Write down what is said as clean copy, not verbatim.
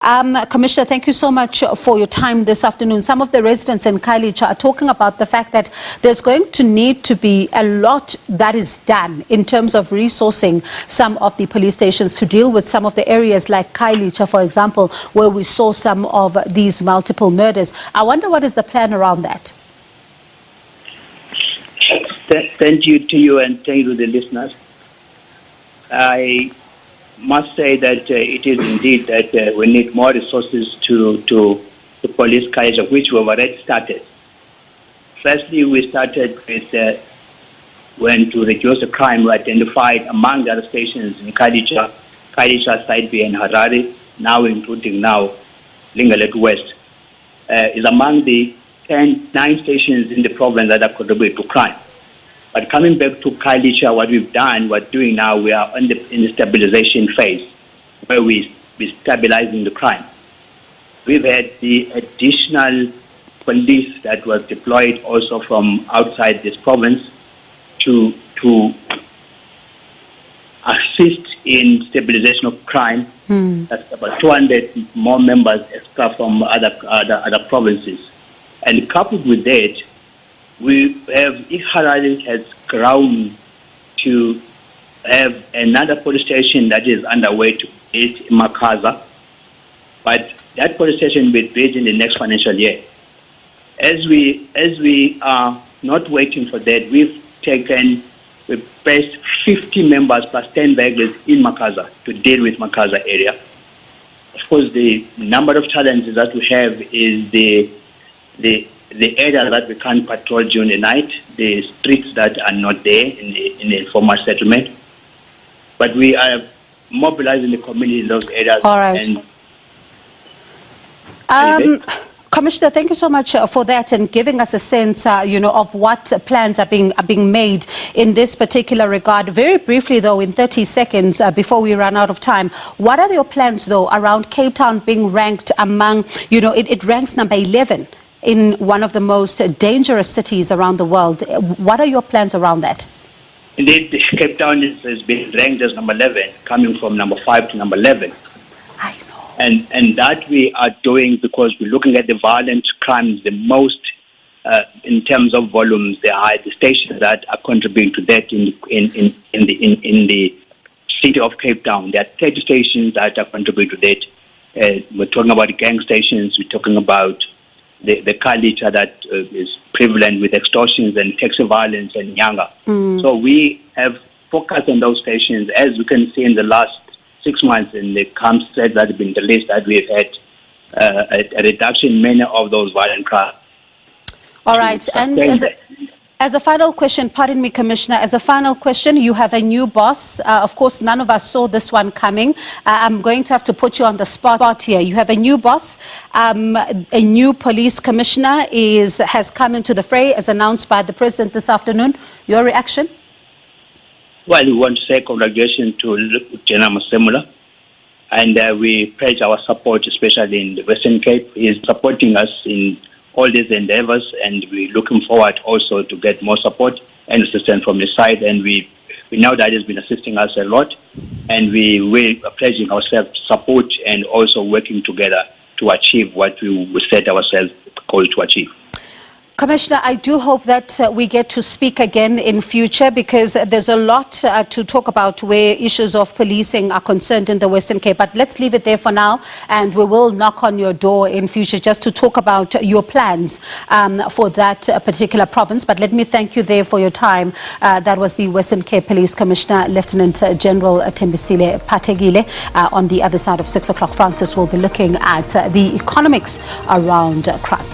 Commissioner, thank you so much for your time this afternoon. Some of the residents in Khayelitsha are talking about the fact that there's going to need to be a lot that is done in terms of resourcing some of the police stations to deal with some of the areas like Khayelitsha, for example, where we saw some of these multiple murders. I wonder what is the plan around that? Thank you to you and thank you to the listeners. I must say that it is indeed that we need more resources to police Khayelitsha, which we've already started. Firstly, we started with when to reduce the crime, we identified among the other stations in Khayelitsha, Side B and Harare, now including Lingalet West, is among the 9 stations in the province that are contributing to crime. But coming back to Khayelitsha, what we're doing now, we are in the stabilization phase, where we're stabilizing the crime. We've had the additional police that was deployed also from outside this province to assist in stabilization of crime. That's about 200 more members extra from other provinces. And coupled with that, we have, if Harare has ground to have another police station that is underway to build in Makaza, but that police station will be built in the next financial year. As we are not waiting for that, we've placed 50 members plus 10 vehicles in Makaza to deal with Makaza area. Of course, the number of challenges that we have is the area that we can't patrol during the night, the streets that are not there in the informal settlement. But we are mobilizing the community in those areas. All right. Commissioner, thank you so much for that and giving us a sense, of what plans are being made in this particular regard. Very briefly, though, in 30 seconds before we run out of time, what are your plans, though, around Cape Town being ranked among, it ranks number 11 in one of the most dangerous cities around the world. What are your plans around that? Indeed, Cape Town has been ranked as number 11, coming from number 5 to number 11. I know. And that we are doing because we're looking at the violent crimes the most in terms of volumes. There are the stations that are contributing to that in the city of Cape Town. There are 30 stations that are contributing to that. We're talking about gang stations. We're talking about the Khayelitsha that is prevalent with extortions and taxi violence and Nyanga. So we have focused on those stations. As we can see in the last 6 months in the camp sets that have been released, that we've had a reduction in many of those violent crimes. All right. And as a final question, pardon me, Commissioner, as a final question, you have a new boss. Of course, none of us saw this one coming. I'm going to have to put you on the spot here. You have a new boss. A new police commissioner has come into the fray, as announced by the President this afternoon. Your reaction? Well, we want to say congratulations to General Masemula. And we pledge our support, especially in the Western Cape. He is supporting us in all these endeavors, and we're looking forward also to get more support and assistance from his side. And we know that he's been assisting us a lot, and we are pledging ourselves to support and also working together to achieve what we set ourselves goal to achieve. Commissioner, I do hope that we get to speak again in future, because there's a lot to talk about where issues of policing are concerned in the Western Cape. But let's leave it there for now, and we will knock on your door in future just to talk about your plans for that particular province. But let me thank you there for your time. That was the Western Cape Police Commissioner, Lieutenant General Thembisile Patekile. On the other side of 6 o'clock, Francis will be looking at the economics around crime.